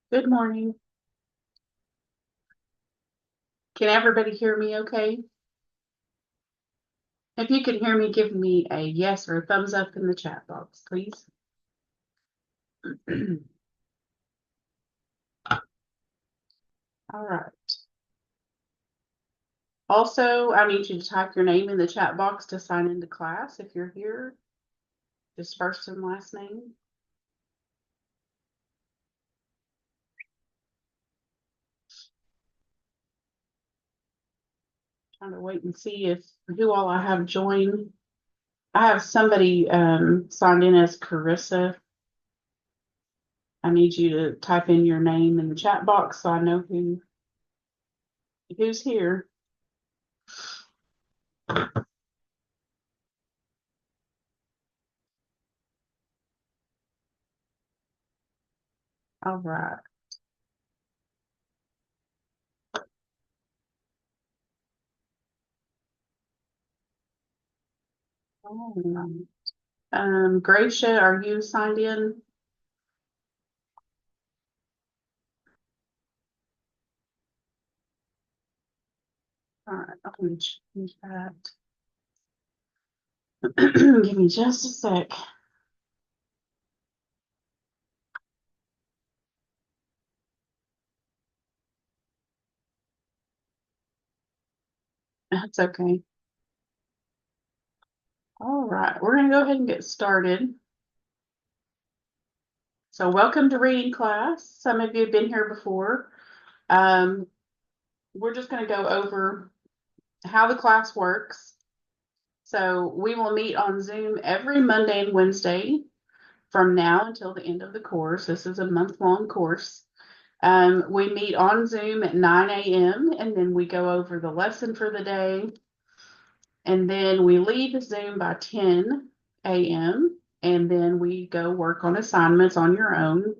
Good morning. Can everybody hear me okay? If you can hear me, give me a yes or a thumbs up in the chat box, please. All right. Also, I need you to type your name in the chat box to sign into class if you're here. Just first and last name. Trying to wait and see if who all I have joined. I have somebody signed in as Carissa. I need you to type in your name in the chat box so I know who's here. All right. All right. Gracia, are you signed in? All right, I'm gonna change that. Give me just a sec. That's okay. All right, we're gonna go ahead and get started. So welcome to reading class. Some of you have been here before. Um, we're just gonna go over how the class works. So we will meet on Zoom every Monday and Wednesday from now until the end of the course. This is a month-long course. We meet on Zoom at 9 a.m. and then we go over the lesson for the day. And then we leave Zoom by 10 a.m. and then we go work on assignments on your own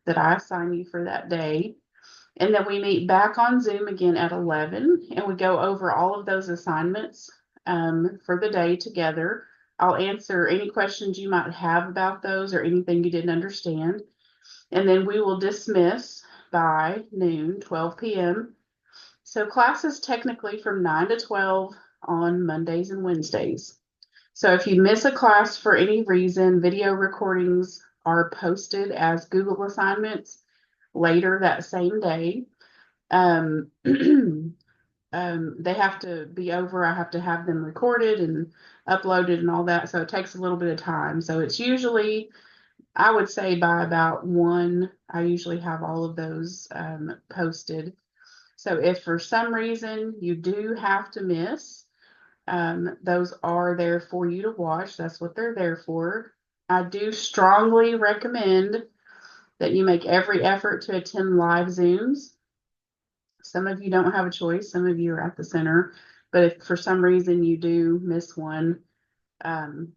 that I assign you for that day. And then we meet back on Zoom again at 11 and we go over all of those assignments for the day together. I'll answer any questions you might have about those or anything you didn't understand. And then we will dismiss by noon, 12 p.m. So class is technically from 9 to 12 on Mondays and Wednesdays. So if you miss a class for any reason, video recordings are posted as Google assignments later that same day. Um, they have to be over. I have to have them recorded and uploaded and all that. So it takes a little bit of time. So it's usually, I would say by about 1, I usually have all of those posted. So if for some reason you do have to miss, those are there for you to watch. That's what they're there for. I do strongly recommend that you make every effort to attend live Zooms. Some of you don't have a choice. Some of you are at the center. But if for some reason you do miss one, um,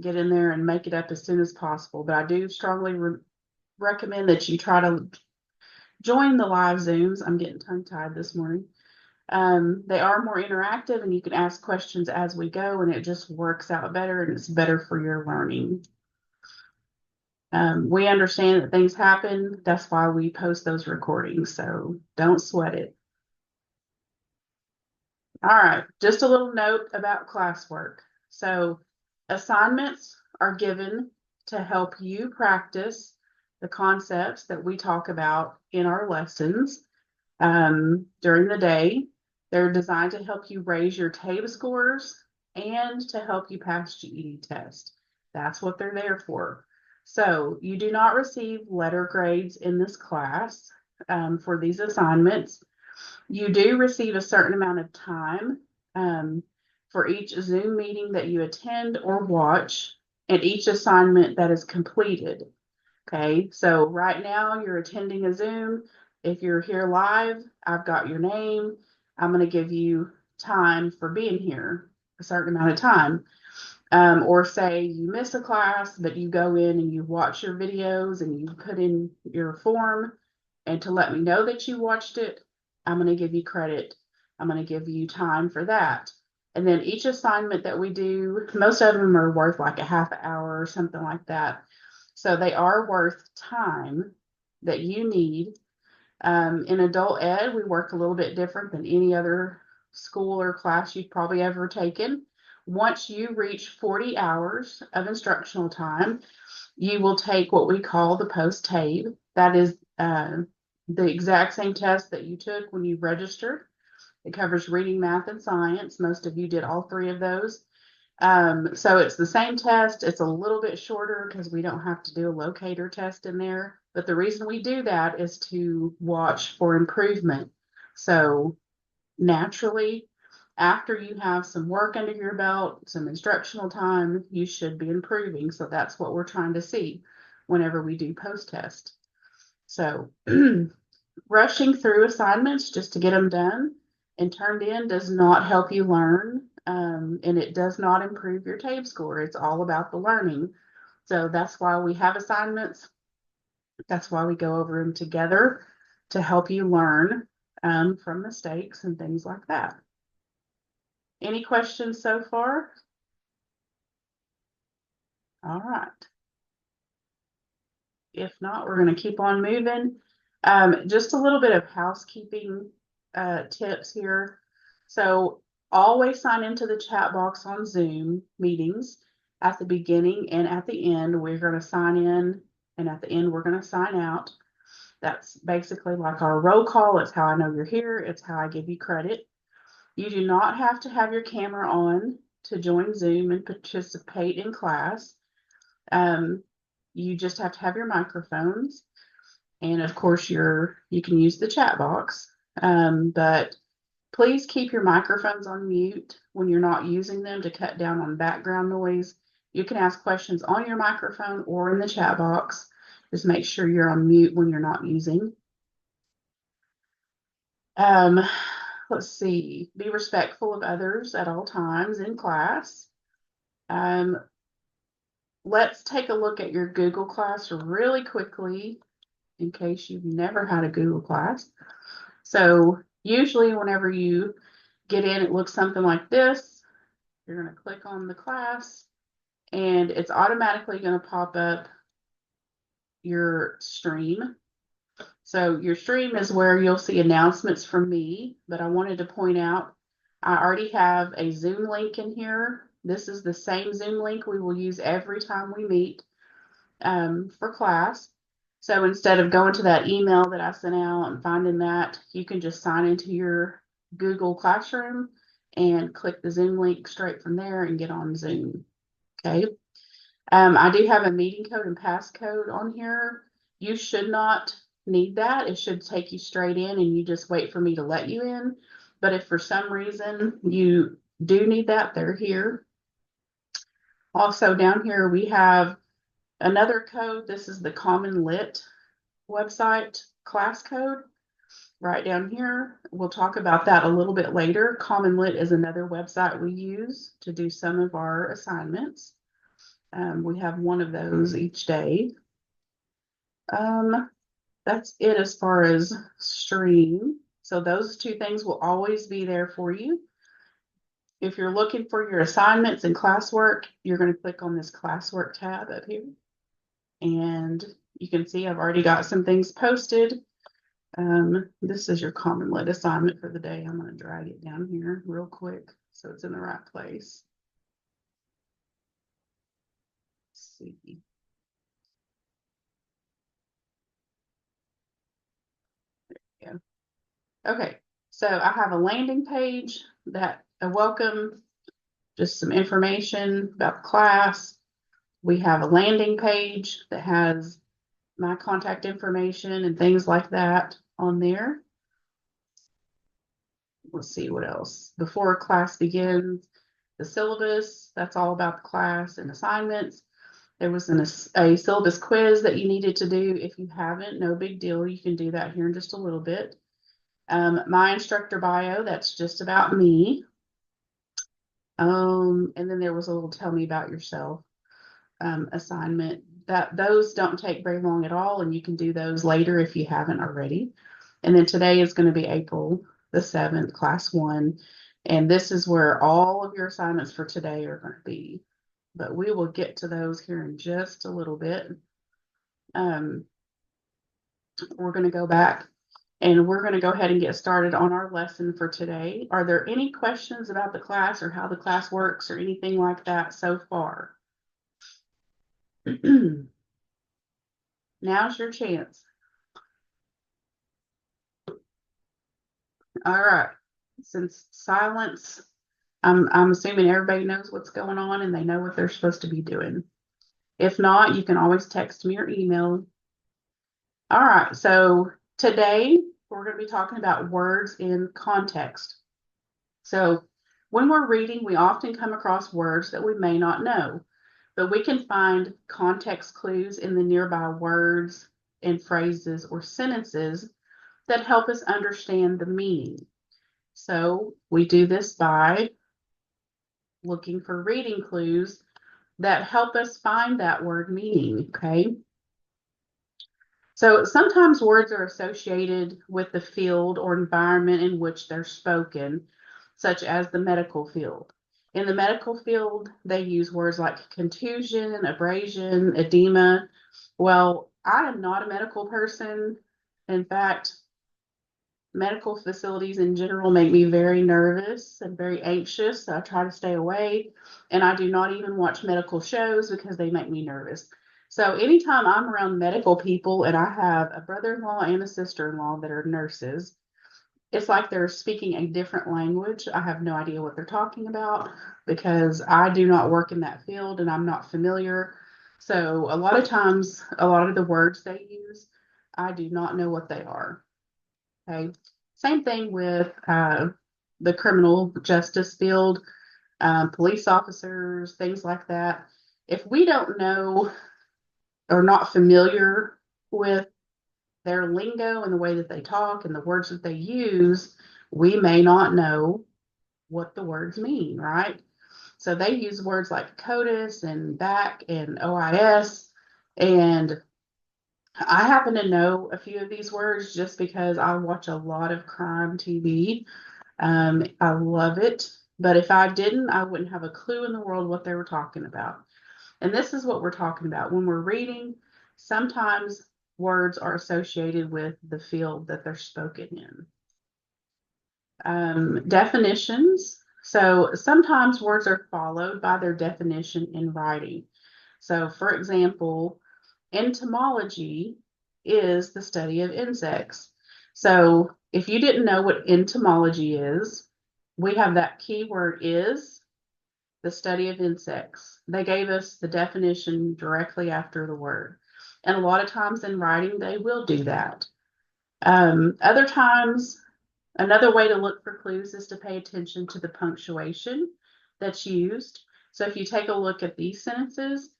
get in there and make it up as soon as possible. But I do strongly recommend that you try to join the live Zooms. I'm getting tongue tied this morning. They are more interactive and you can ask questions as we go and it just works out better and it's better for your learning. We understand that things happen. That's why we post those recordings. So don't sweat it. All right, just a little note about classwork. So assignments are given to help you practice the concepts that we talk about in our lessons during the day. They're designed to help you raise your TABE scores and to help you pass GED test. That's what they're there for. So you do not receive letter grades in this class for these assignments. You do receive a certain amount of time for each Zoom meeting that you attend or watch and each assignment that is completed. Okay, so right now you're attending a Zoom. If you're here live, I've got your name. I'm going to give you time for being here, a certain amount of time. Or say you miss a class, but you go in and you watch your videos and you put in your form. And to let me know that you watched it, I'm going to give you credit. I'm going to give you time for that. And then each assignment that we do, most of them are worth like a half hour or something like that. So they are worth time. that you need. In adult ed, we work a little bit different than any other school or class you've probably ever taken. Once you reach 40 hours of instructional time, you will take what we call the post-TABE. That is the exact same test that you took when you registered. It covers reading, math, and science. Most of you did all three of those. So it's the same test. It's a little bit shorter because we don't have to do a locator test in there. But the reason we do that is to watch for improvement. So naturally, after you have some work under your belt, some instructional time, you should be improving. So that's what we're trying to see whenever we do post-test. So rushing through assignments just to get them done and turned in does not help you learn, and it does not improve your TABE score. It's all about the learning. So that's why we have assignments. That's why we go over them together to help you learn from mistakes and things like that. Any questions so far? All right. If not, we're going to keep on moving. Just a little bit of housekeeping tips here. So always sign into the chat box on Zoom meetings. At the beginning and at the end, we're going to sign in, and at the end, we're going to sign out. That's basically like our roll call. It's how I know you're here. It's how I give you credit. You do not have to have your camera on to join Zoom and participate in class. You just have to have your microphones. And of course, you can use the chat box. But please keep your microphones on mute when you're not using them to cut down on background noise. You can ask questions on your microphone or in the chat box. Just make sure you're on mute when you're not using. Let's see. Be respectful of others at all times in class. Let's take a look at your Google class really quickly in case you've never had a Google class. So usually whenever you get in, it looks something like this. You're going to click on the class and it's automatically going to pop up your stream. So your stream is where you'll see announcements from me, but I wanted to point out I already have a Zoom link in here. This is the same Zoom link we will use every time we meet for class. So instead of going to that email that I sent out and finding that, you can just sign into your Google Classroom and click the Zoom link straight from there and get on Zoom. Okay. I do have a meeting code and passcode on here. You should not need that. It should take you straight in and you just wait for me to let you in. But if for some reason you do need that, they're here. Also down here, we have another code. This is the Common Lit website class code right down here. We'll talk about that a little bit later. Common Lit is another website we use to do some of our assignments. We have one of those each day. That's it as far as stream. So those two things will always be there for you. If you're looking for your assignments and classwork, you're going to click on this classwork tab up here. And you can see I've already got some things posted. This is your Common Lit assignment for the day. I'm going to drag it down here real quick so it's in the right place. Let's see. There we go. Okay, so I have a landing page that a welcome, just some information about the class. We have a landing page that has my contact information and things like that on there. Let's see what else. Before class begins, the syllabus, that's all about the class and assignments. There was a syllabus quiz that you needed to do. If you haven't, no big deal. You can do that here in just a little bit. My instructor bio, that's just about me. And then there was a little tell me about yourself assignment. Those don't take very long at all, and you can do those later if you haven't already. And then today is going to be April the 7th, class 1. And this is where all of your assignments for today are going to be. But we will get to those here in just a little bit. we're going to go back and we're going to go ahead and get started on our lesson for today. Are there any questions about the class or how the class works or anything like that so far? Now's your chance. All right. Since silence, I'm assuming everybody knows what's going on and they know what they're supposed to be doing. If not, you can always text me or email. All right. So today we're going to be talking about words in context. So when we're reading, we often come across words that we may not know, but we can find context clues in the nearby words and phrases or sentences that help us understand the meaning. So we do this by looking for reading clues that help us find that word meaning, okay? So sometimes words are associated with the field or environment in which they're spoken, such as the medical field. In the medical field, they use words like contusion, abrasion, edema. Well, I am not a medical person. In fact, medical facilities in general make me very nervous and very anxious. So I try to stay away. And I do not even watch medical shows because they make me nervous. So anytime I'm around medical people and I have a brother-in-law and a sister-in-law that are nurses, it's like they're speaking a different language. I have no idea what they're talking about because I do not work in that field and I'm not familiar. So a lot of times, a lot of the words they use, I do not know what they are. Okay. Same thing with the criminal justice field, police officers, things like that. If we don't know or not familiar with their lingo and the way that they talk and the words that they use, we may not know what the words mean, right? So they use words like CODIS and BAC and OIS. And I happen to know a few of these words just because I watch a lot of crime TV. I love it. But if I didn't, I wouldn't have a clue in the world what they were talking about. And this is what we're talking about. When we're reading, sometimes words are associated with the field that they're spoken in. Definitions. So sometimes words are followed by their definition in writing. So, for example, entomology is the study of insects. So, if you didn't know what entomology is, we have that keyword is the study of insects. They gave us the definition directly after the word. And a lot of times in writing, they will do that. Other times, another way to look for clues is to pay attention to the punctuation that's used. So if you take a look at these sentences,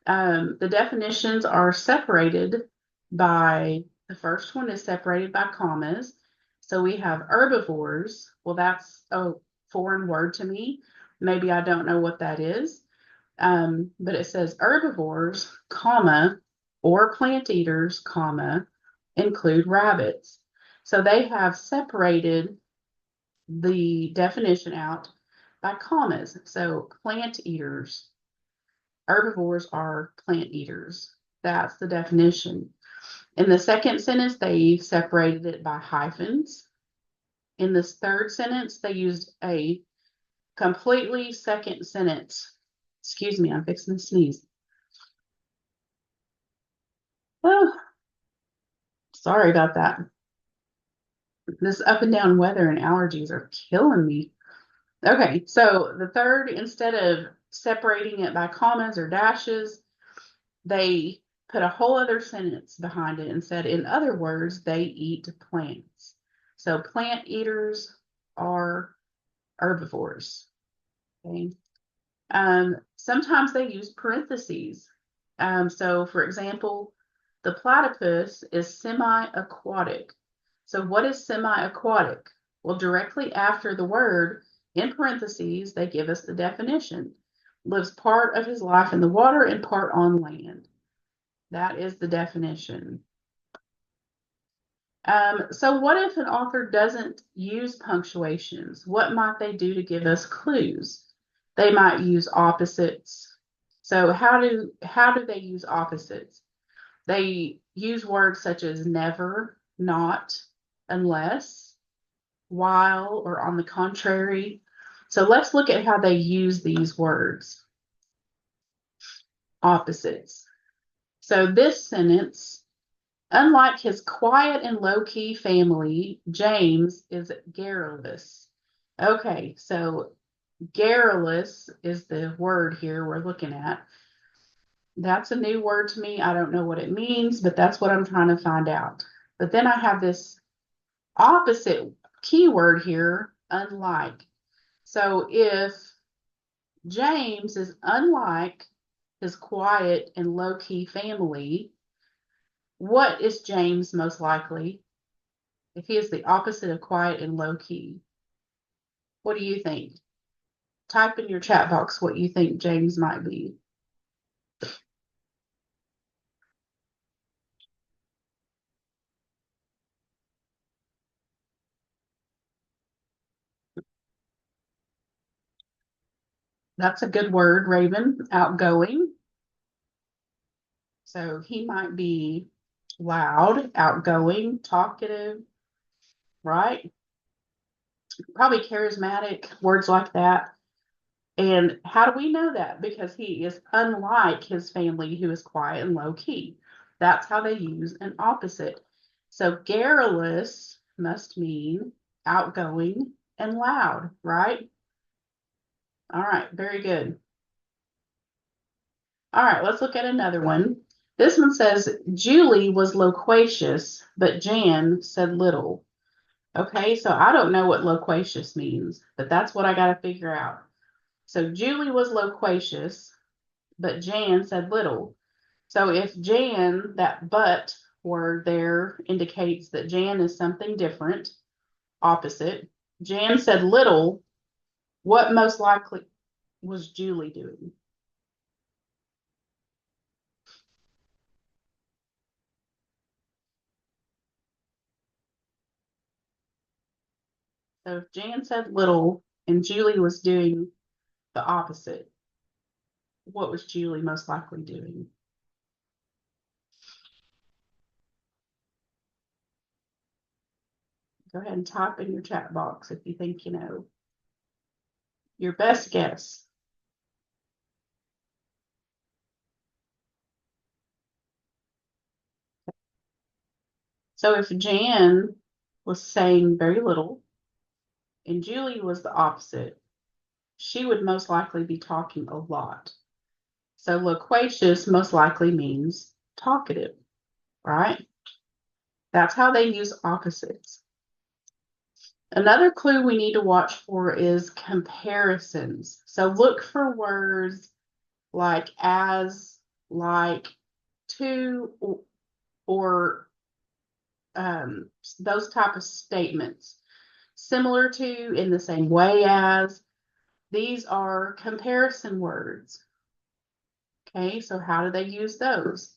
the definitions are separated by, the first one is separated by commas. So we have herbivores. Well, that's a foreign word to me. Maybe I don't know what that is. But it says herbivores, comma, or plant eaters, comma, include rabbits. So they have separated the definition out by commas. So plant eaters, herbivores are plant eaters. That's the definition. In the second sentence, they separated it by hyphens. In this third sentence, they used a completely second sentence. Excuse me, I'm fixing to sneeze. Oh, sorry about that. This up and down weather and allergies are killing me. Okay, so the third, instead of separating it by commas or dashes, they put a whole other sentence behind it and said, in other words, they eat plants. So plant eaters are herbivores. Okay. Sometimes they use parentheses. So for example, the platypus is semi-aquatic. So what is semi-aquatic? Well, directly after the word, in parentheses, they give us the definition. Lives part of his life in the water and part on land. That is the definition. So what if an author doesn't use punctuations? What might they do to give us clues? They might use opposites. So how do they use opposites? They use words such as never, not, unless, while, or on the contrary. So let's look at how they use these words. Opposites. So this sentence, unlike his quiet and low-key family, James is garrulous. Okay, so garrulous is the word here we're looking at. That's a new word to me. I don't know what it means, but that's what I'm trying to find out. But then I have this opposite keyword here, unlike. So if James is unlike his quiet and low-key family, what is James most likely? If he is the opposite of quiet and low-key, what do you think? Type in your chat box what you think James might be. That's a good word, Raven. Outgoing. So he might be loud, outgoing, talkative, right? Probably charismatic, words like that. And how do we know that? Because he is unlike his family, who is quiet and low key. That's how they use an opposite. So garrulous must mean outgoing and loud, right? All right, very good. All right, let's look at another one. This one says, Julie was loquacious, but Jan said little. Okay, so I don't know what loquacious means, but that's what I got to figure out. So Julie was loquacious, but Jan said little. So if Jan, that but word there indicates that Jan is something different, opposite. Jan said little, what most likely was Julie doing? So if Jan said little and Julie was doing the opposite, what was Julie most likely doing? Go ahead and type in your chat box if you think you know. Your best guess. So if Jan was saying very little and Julie was the opposite, she would most likely be talking a lot. So loquacious most likely means talkative, right? That's how they use opposites. Another clue we need to watch for is comparisons. So look for words like as, like, to, or those type of statements. Similar to, in the same way as. These are comparison words. Okay, so how do they use those?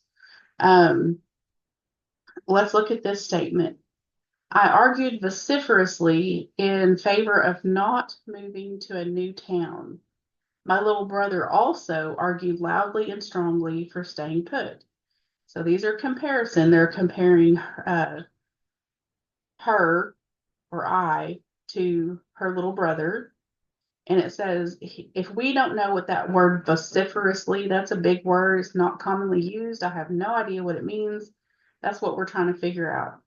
Let's look at this statement. I argued vociferously in favor of not moving to a new town. My little brother also argued loudly and strongly for staying put. So these are comparison. They're comparing her or I to her little brother. And it says, if we don't know what that word vociferously, that's a big word. It's not commonly used. I have no idea what it means. That's what we're trying to figure out.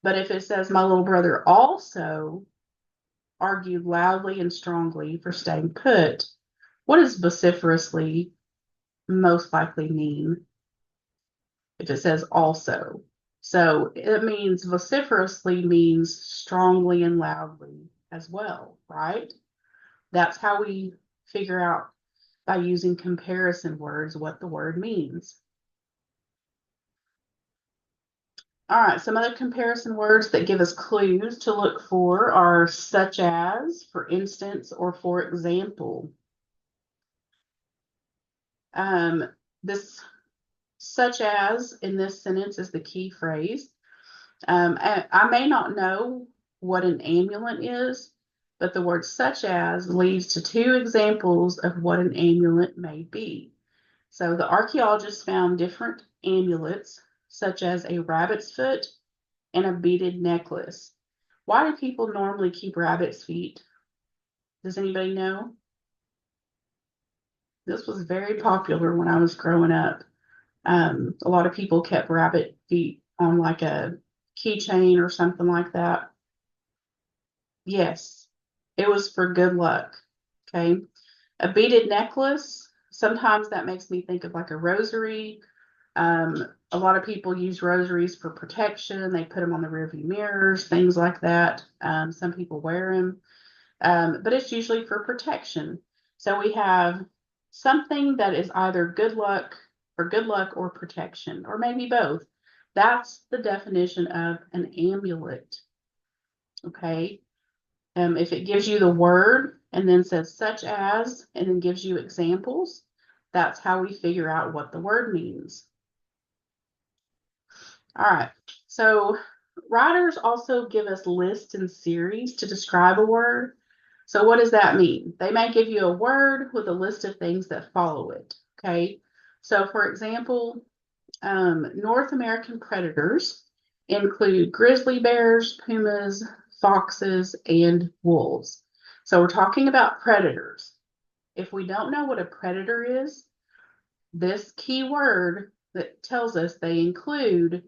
But if it says, my little brother also argued loudly and strongly for staying put, what does vociferously most likely mean if it says also? So it means vociferously means strongly and loudly as well, right? That's how we figure out by using comparison words what the word means. All right, some other comparison words that give us clues to look for are such as, for instance, or for example. This such as in this sentence is the key phrase. I may not know what an amulet is, but the word such as leads to two examples of what an amulet may be. So the archaeologists found different amulets such as a rabbit's foot and a beaded necklace. Why do people normally keep rabbit's feet? Does anybody know? This was very popular when I was growing up. A lot of people kept rabbit feet on like a keychain or something like that. Yes, it was for good luck. Okay. A beaded necklace, sometimes that makes me think of like a rosary. A lot of people use rosaries for protection. They put them on the rearview mirrors, things like that. Some people wear them, but it's usually for protection. So we have something that is either good luck, for good luck, or protection, or maybe both. That's the definition of an amulet. Okay. If it gives you the word and then says such as, and then gives you examples, that's how we figure out what the word means. All right. So writers also give us lists and series to describe a word. So what does that mean? They may give you a word with a list of things that follow it. Okay. So for example, North American predators include grizzly bears, pumas, foxes, and wolves. So we're talking about predators. If we don't know what a predator is, this key word that tells us they include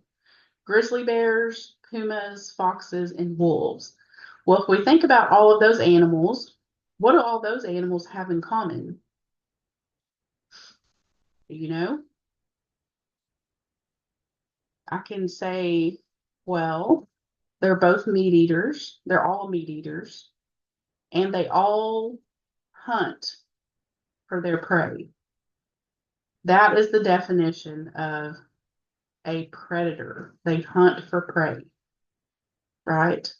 grizzly bears, pumas, foxes, and wolves. Well, if we think about all of those animals, what do all those animals have in common? Do you know? I can say, well, they're both meat eaters. They're all meat eaters. And they all hunt for their prey. That is the definition of a predator. They hunt for prey, right?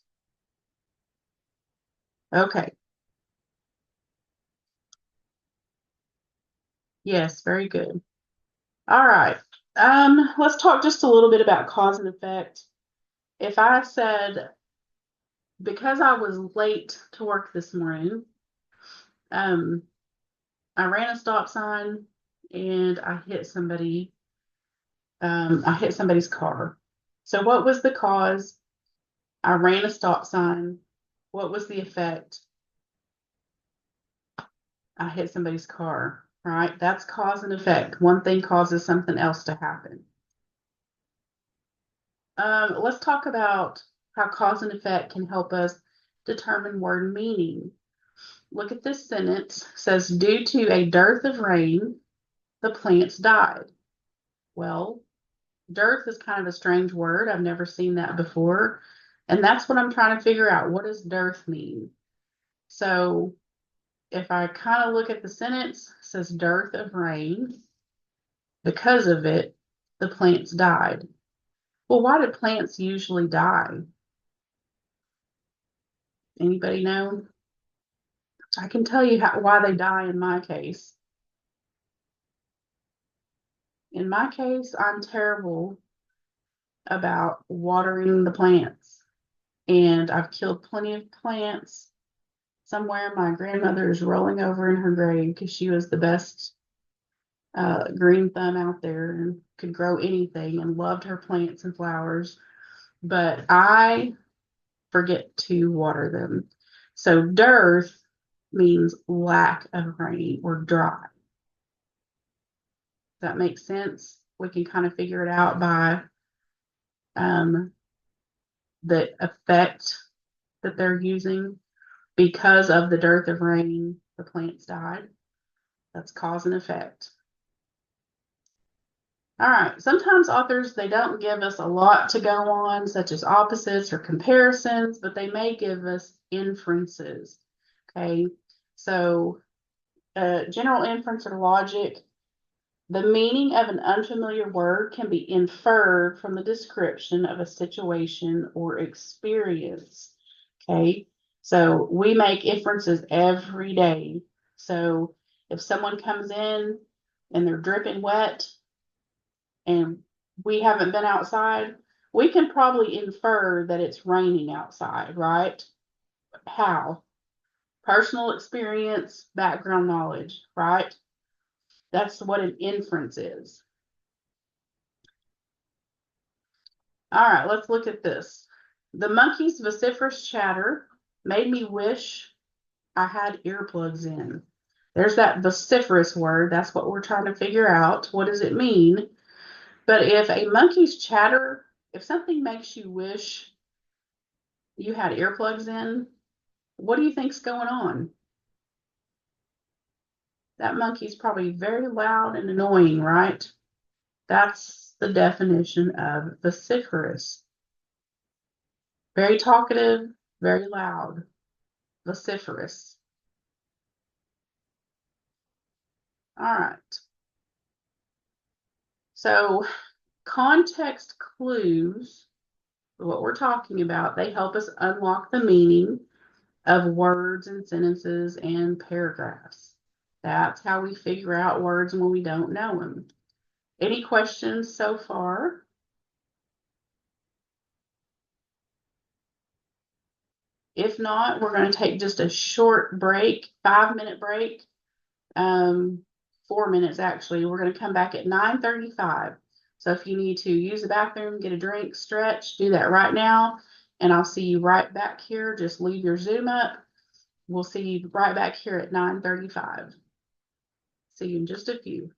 Okay. Yes, very good. All right. Let's talk just a little bit about cause and effect. If I said, because I was late to work this morning, um, I ran a stop sign and I hit somebody. I hit somebody's car. So what was the cause? I ran a stop sign. What was the effect? I hit somebody's car, right? That's cause and effect. One thing causes something else to happen. Let's talk about how cause and effect can help us determine word meaning. Look at this sentence. It says, due to a dearth of rain, the plants died. Well, dearth is kind of a strange word. I've never seen that before. And that's what I'm trying to figure out. What does dearth mean? So if I kind of look at the sentence, it says dearth of rain. Because of it, the plants died. Well, why do plants usually die? Anybody know? I can tell you why they die in my case. In my case, I'm terrible about watering the plants. And I've killed plenty of plants. Somewhere my grandmother is rolling over in her grave because she was the best green thumb out there and could grow anything and loved her plants and flowers. But I forget to water them. So dearth means lack of rain or dry. Does that make sense? We can kind of figure it out by the effect that they're using. Because of the dearth of rain, the plants died. That's cause and effect. All right. Sometimes authors, they don't give us a lot to go on, such as opposites or comparisons, but they may give us inferences. Okay. So general inference or logic, the meaning of an unfamiliar word can be inferred from the description of a situation or experience. Okay. So we make inferences every day. So if someone comes in and they're dripping wet and we haven't been outside, we can probably infer that it's raining outside, right? How? Personal experience, background knowledge, right? That's what an inference is. All right, let's look at this. The monkey's vociferous chatter made me wish I had earplugs in. There's that vociferous word. That's what we're trying to figure out. What does it mean? But if a monkey's chatter, if something makes you wish you had earplugs in, what do you think's going on? That monkey's probably very loud and annoying, right? That's the definition of vociferous. Very talkative, very loud, vociferous. All right. So context clues, what we're talking about, they help us unlock the meaning of words and sentences and paragraphs. That's how we figure out words when we don't know them. Any questions so far? If not, we're going to take just a short break, 5-minute break, 4 minutes actually. We're going to come back at 9:35. So if you need to use the bathroom, get a drink, stretch, do that right now. And I'll see you right back here. Just leave your Zoom up. We'll see you right back here at 9:35. See you in just a few.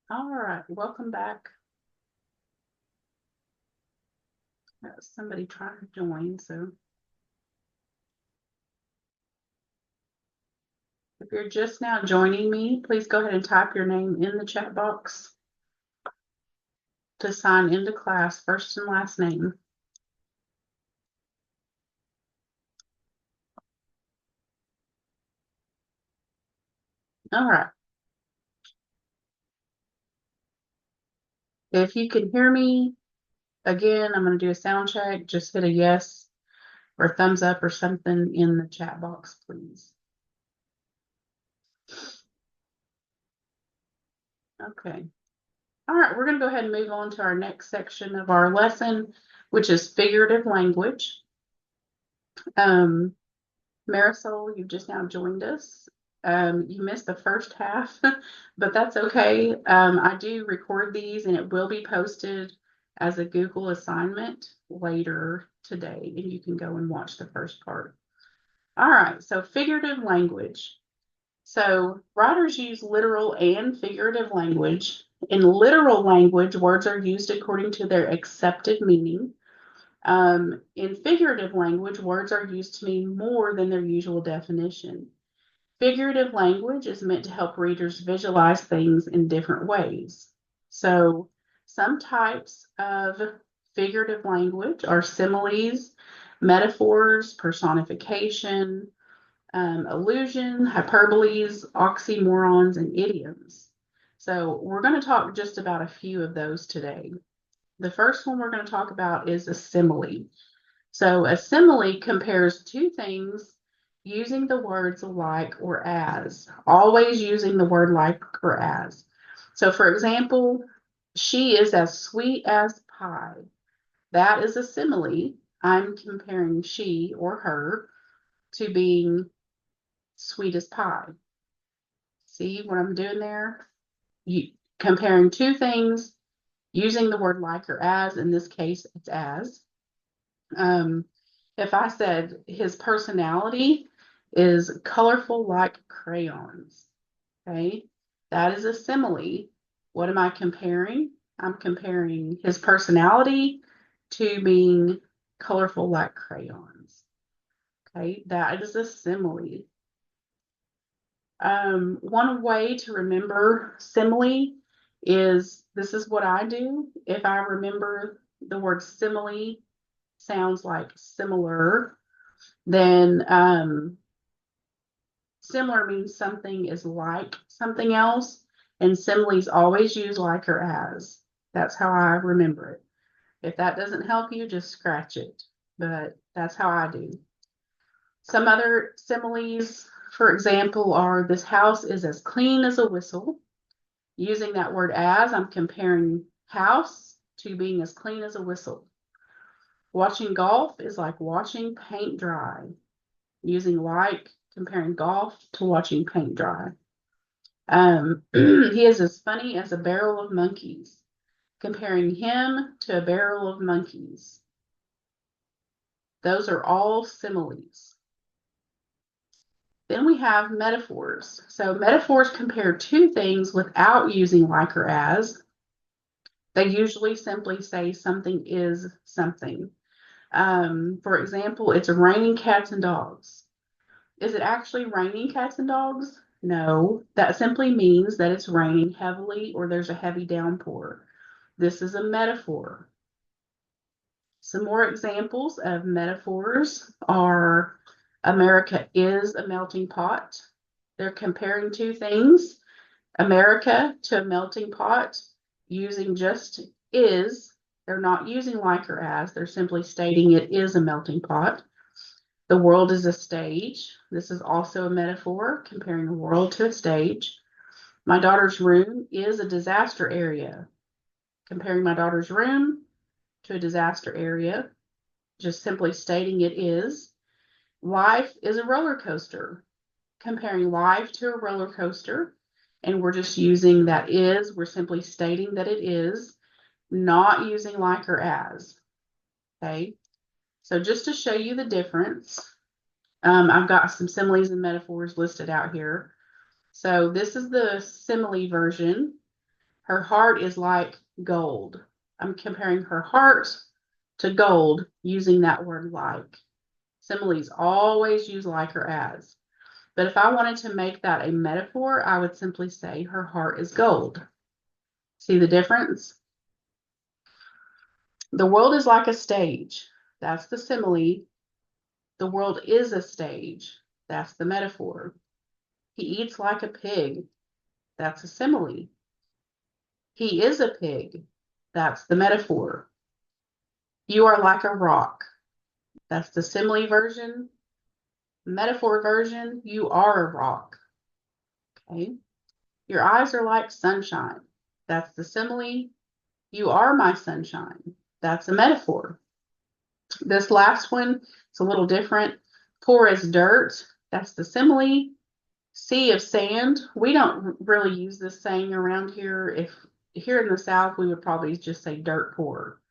All right, welcome back. Somebody trying to join, so if you're just now joining me, please go ahead and type your name in the chat box to sign into class, first and last name. All right. If you can hear me, again, I'm going to do a sound check. Just hit a yes or thumbs up or something in the chat box, please. Okay. All right, we're going to go ahead and move on to our next section of our lesson, which is figurative language. Marisol, you've just now joined us. You missed the first half, but that's okay. I do record these and it will be posted as a Google assignment later today, and you can go and watch the first part. All right, so figurative language. So writers use literal and figurative language. In literal language, words are used according to their accepted meaning. In figurative language, words are used to mean more than their usual definition. Figurative language is meant to help readers visualize things in different ways. So some types of figurative language are similes, metaphors, personification, allusion, hyperboles, oxymorons, and idioms. So we're going to talk just about a few of those today. The first one we're going to talk about is a simile. So a simile compares two things using the words like or as, always using the word like or as. So for example, she is as sweet as pie. That is a simile. I'm comparing she or her to being sweet as pie. See what I'm doing there? You comparing two things using the word like or as. In this case, it's as. If I said his personality is colorful like crayons, okay, that is a simile. What am I comparing? I'm comparing his personality to being colorful like crayons. Okay, that is a simile. One way to remember simile is this is what I do. If I remember the word simile sounds like similar, then similar means something is like something else, and similes always use like or as. That's how I remember it. If that doesn't help you, just scratch it, but that's how I do. Some other similes, for example, are this house is as clean as a whistle. Using that word as, I'm comparing house to being as clean as a whistle. Watching golf is like watching paint dry. Using like, comparing golf to watching paint dry. He is as funny as a barrel of monkeys. Comparing him to a barrel of monkeys. Those are all similes. Then we have metaphors. So metaphors compare two things without using like or as. They usually simply say something is something. For example, it's raining cats and dogs. Is it actually raining cats and dogs? No, that simply means that it's raining heavily or there's a heavy downpour. This is a metaphor. Some more examples of metaphors are America is a melting pot. They're comparing two things, America to a melting pot, using just is. They're not using like or as, they're simply stating it is a melting pot. The world is a stage. This is also a metaphor, comparing a world to a stage. My daughter's room is a disaster area. Comparing my daughter's room to a disaster area, just simply stating it is. Life is a roller coaster. Comparing life to a roller coaster, and we're just using that is. We're simply stating that it is, not using like or as. Okay, so just to show you the difference, I've got some similes and metaphors listed out here. So this is the simile version. Her heart is like gold. I'm comparing her heart to gold using that word like. Similes always use like or as. But if I wanted to make that a metaphor, I would simply say her heart is gold. See the difference? The world is like a stage. That's the simile. The world is a stage. That's the metaphor. He eats like a pig. That's a simile. He is a pig. That's the metaphor. You are like a rock. That's the simile version. Metaphor version, you are a rock. Okay. Your eyes are like sunshine. That's the simile. You are my sunshine. That's a metaphor. This last one, it's a little different. Poor as dirt. That's the simile. Sea of sand. We don't really use this saying around here. If here in the South, we would probably just say dirt poor.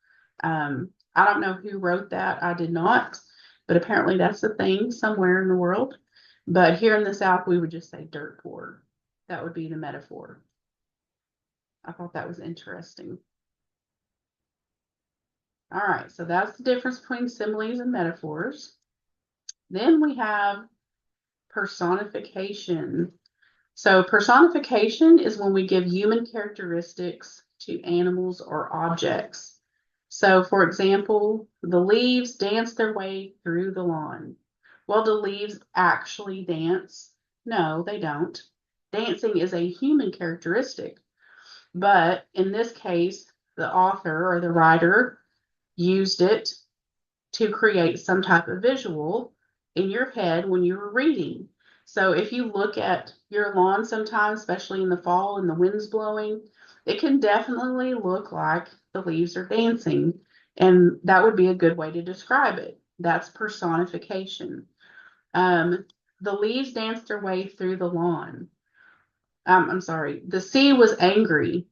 I don't know who wrote that. I did not, but apparently that's a thing somewhere in the world. But here in the South, we would just say dirt poor. That would be the metaphor. I thought that was interesting. All right, so that's the difference between similes and metaphors. Then we have personification. So personification is when we give human characteristics to animals or objects. So for example, the leaves dance their way through the lawn. Well, do leaves actually dance? No, they don't. Dancing is a human characteristic. But in this case, the author or the writer used it to create some type of visual in your head when you were reading. So if you look at your lawn sometimes, especially in the fall and the wind's blowing, it can definitely look like the leaves are dancing. And that would be a good way to describe it. That's personification. The leaves danced their way through the lawn. I'm sorry, the sea was angry.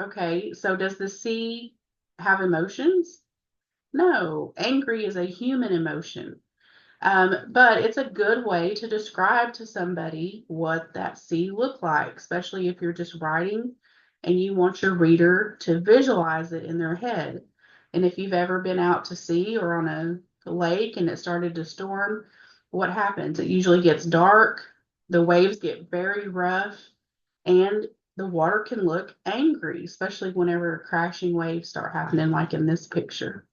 Okay, so does the sea have emotions? No, angry is a human emotion. But it's a good way to describe to somebody what that sea looked like, especially if you're just writing and you want your reader to visualize it in their head. And if you've ever been out to sea or on a lake and it started to storm, what happens? It usually gets dark, the waves get very rough, and the water can look angry, especially whenever crashing waves start happening, like in this picture.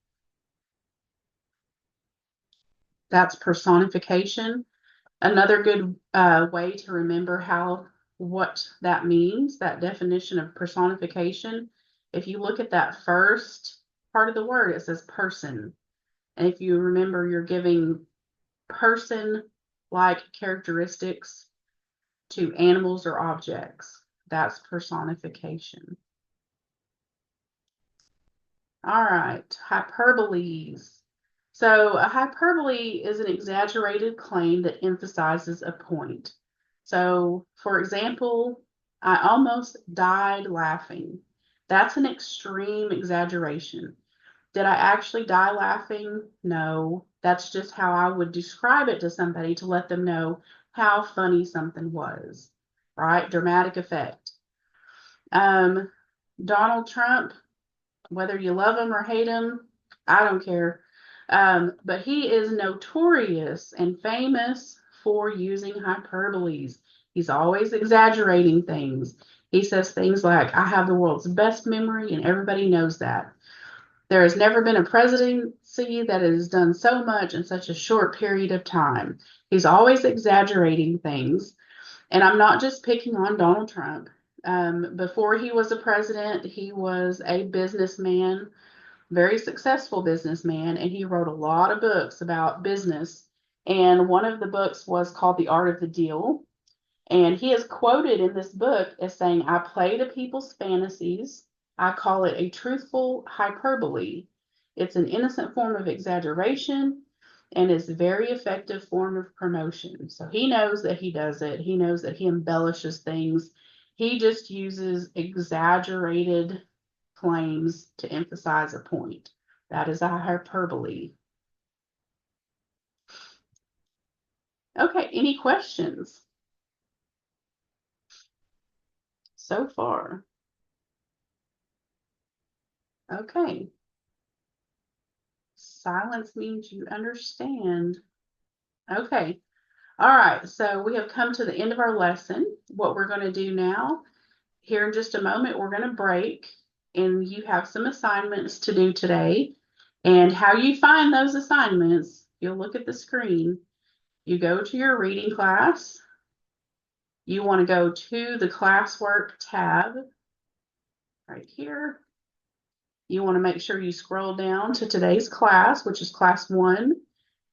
That's personification. Another good way to remember what that means, that definition of personification, if you look at that first part of the word, it says person. And if you remember, you're giving person-like characteristics to animals or objects. That's personification. All right, hyperboles. So a hyperbole is an exaggerated claim that emphasizes a point. So, for example, I almost died laughing. That's an extreme exaggeration. Did I actually die laughing? No, that's just how I would describe it to somebody to let them know how funny something was, right? Dramatic effect. Donald Trump, whether you love him or hate him, I don't care. But he is notorious and famous for using hyperboles. He's always exaggerating things. He says things like, I have the world's best memory, and everybody knows that. There has never been a presidency that has done so much in such a short period of time. He's always exaggerating things. And I'm not just picking on Donald Trump. Before he was a president, he was a businessman, very successful businessman, and he wrote a lot of books about business. And one of the books was called The Art of the Deal. And he is quoted in this book as saying, I play to people's fantasies. I call it a truthful hyperbole. It's an innocent form of exaggeration and is a very effective form of promotion. So he knows that he does it. He knows that he embellishes things. He just uses exaggerated claims to emphasize a point. That is a hyperbole. Okay, any questions so far? Okay. Silence means you understand. Okay. All right. So we have come to the end of our lesson. What we're going to do now, here in just a moment, we're going to break and you have some assignments to do today. And how you find those assignments, you'll look at the screen. You go to your reading class. You want to go to the classwork tab right here. You want to make sure you scroll down to today's class, which is class 1.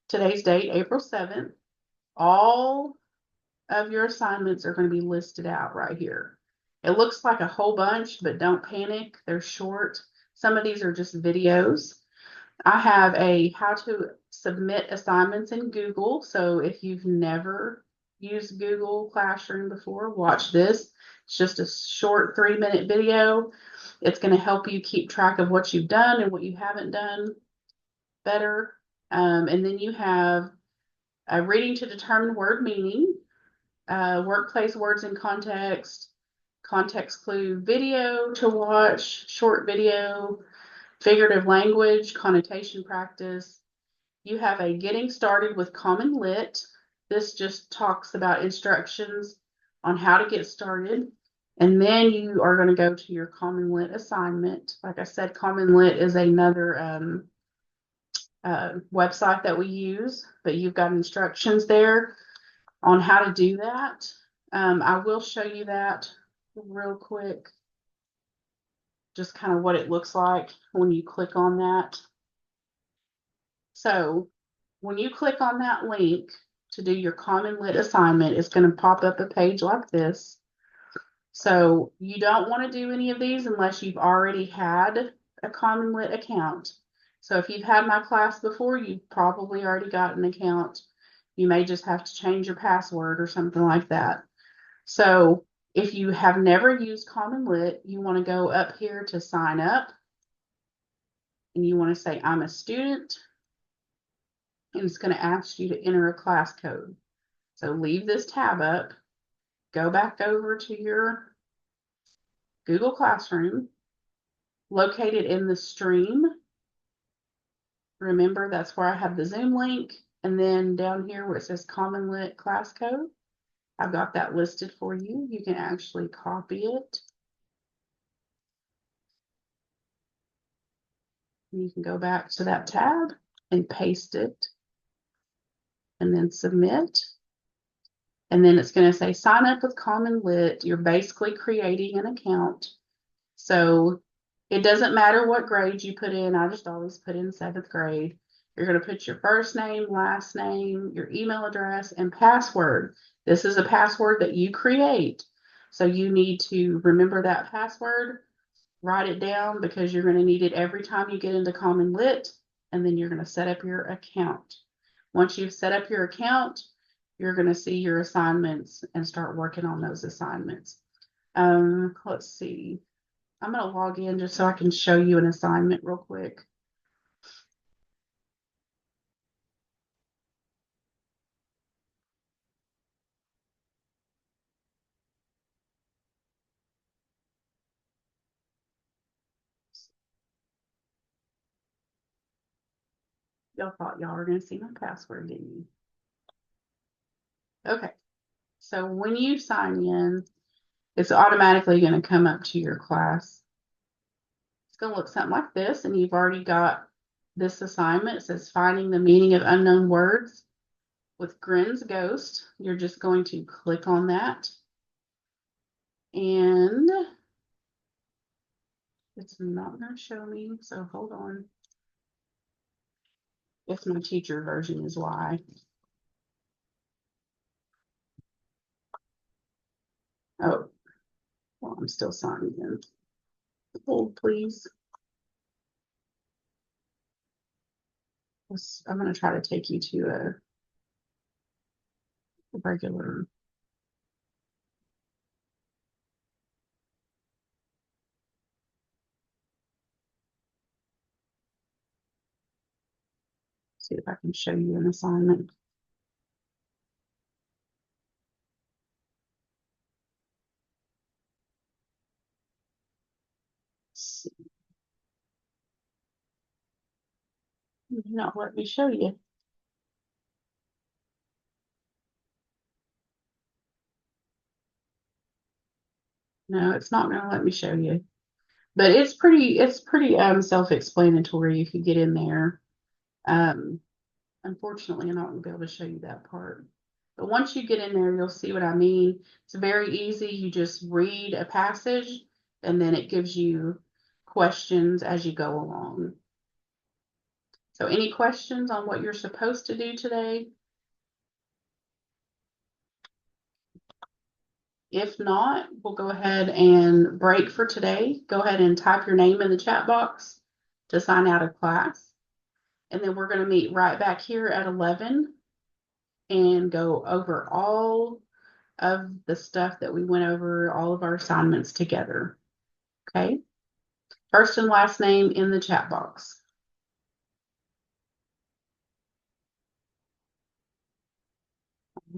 Today's date, April 7th. All of your assignments are going to be listed out right here. It looks like a whole bunch, but don't panic. They're short. Some of these are just videos. I have a how to submit assignments in Google. So if you've never used Google Classroom before, watch this. It's just a short 3-minute video. It's going to help you keep track of what you've done and what you haven't done better. And then you have a reading to determine word meaning, workplace words in context, context clue video to watch, short video, figurative language, connotation practice. You have a getting started with Common Lit. This just talks about instructions on how to get started. And then you are going to go to your Common Lit assignment. Like I said, Common Lit is another website that we use, but you've got instructions there on how to do that. I will show you that real quick, just kind of what it looks like when you click on that. So when you click on that link to do your Common Lit assignment, it's going to pop up a page like this. So you don't want to do any of these unless you've already had a Common Lit account. So if you've had my class before, you've probably already got an account. You may just have to change your password or something like that. So if you have never used Common Lit, you want to go up here to sign up. And you want to say, I'm a student. And it's going to ask you to enter a class code. So leave this tab up. Go back over to your Google Classroom. Located in the stream. Remember, that's where I have the Zoom link. And then down here where it says Common Lit class code, I've got that listed for you. You can actually copy it. You can go back to that tab and paste it and then submit. And then it's going to say sign up with Common Lit. You're basically creating an account. So it doesn't matter what grade you put in. I just always put in 7th grade. You're going to put your first name, last name, your email address, and password. This is a password that you create. So you need to remember that password, write it down because you're going to need it every time you get into Common Lit, and then you're going to set up your account. Once you've set up your account, you're going to see your assignments and start working on those assignments. Let's see. I'm going to log in just so I can show you an assignment real quick. Y'all thought y'all were going to see my password, didn't you? Okay. So when you sign in, it's automatically going to come up to your class. It's going to look something like this, and you've already got this assignment. It says finding the meaning of unknown words with Grin's Ghost. You're just going to click on that. And it's not going to show me, so hold on. It's my teacher version is why. Oh, well, I'm still signing in. Hold, please. I'm going to try to take you to a regular. See if I can show you an assignment. Not let me show you. No, it's not going to let me show you. But it's pretty self-explanatory if you get in there. Um, Unfortunately, I'm not going to be able to show you that part. But once you get in there, you'll see what I mean. It's very easy. You just read a passage and then it gives you questions as you go along. So any questions on what you're supposed to do today? If not, we'll go ahead and break for today. Go ahead and type your name in the chat box to sign out of class. And then we're going to meet right back here at 11 and go over all of the stuff that we went over, all of our assignments together. Okay. First and last name in the chat box.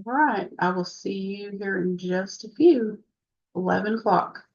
All right. I will see you here in just a few. 11 o'clock.